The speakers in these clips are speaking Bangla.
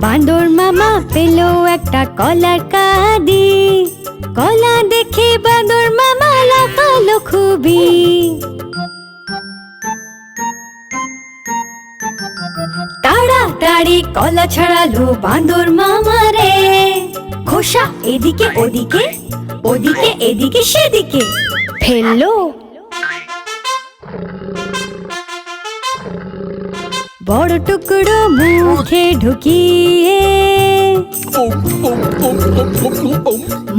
বাঁদর মামা পেল একটা কলার কাঁদি। কলা দেখে বাঁদর মামা লাফালো খুবই। তাড়াতাড়ি কলা ছাড়ালো বাঁদর মামা রে। খোসা এদিকে ওদিকে, ওদিকে এদিকে সেদিকে ফেললো। বড় টুকরো মুখে ঢুকিয়ে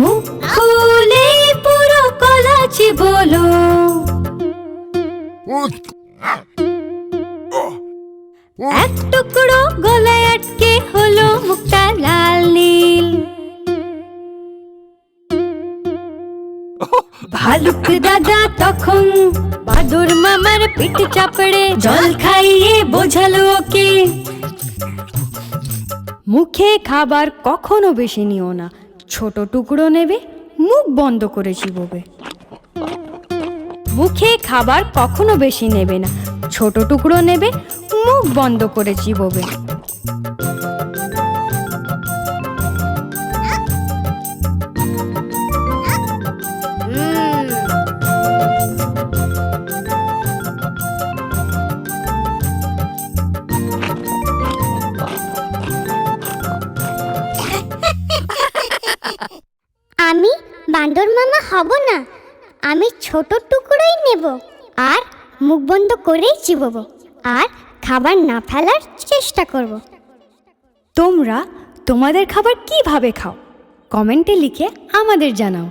মুখ খুলে পুরো কলা চিবোলো। এক টুকরো গলায় আটকে হলো মুখটা লাল নীল। ভালুক দাদা তখন বাঁদর মামার পিঠ চাপড়ে জল খাইয়ে বোঝালো ওকে, মুখে খাবার কখনো বেশি নিও না, ছোট টুকরো নেবে, মুখ বন্ধ করে চিবোবে। মুখে খাবার কখনো বেশি নেবে না, ছোট টুকরো নেবে, মুখ বন্ধ করে চিবোবে। আমি বাঁদর মামা হব না, আমি ছোট টুকরোই নেব আর মুখ বন্ধ করেই চিবোবো আর খাবার না ফেলার চেষ্টা করব। তোমরা তোমাদের খাবার কিভাবে খাও কমেন্টে লিখে আমাদের জানাও।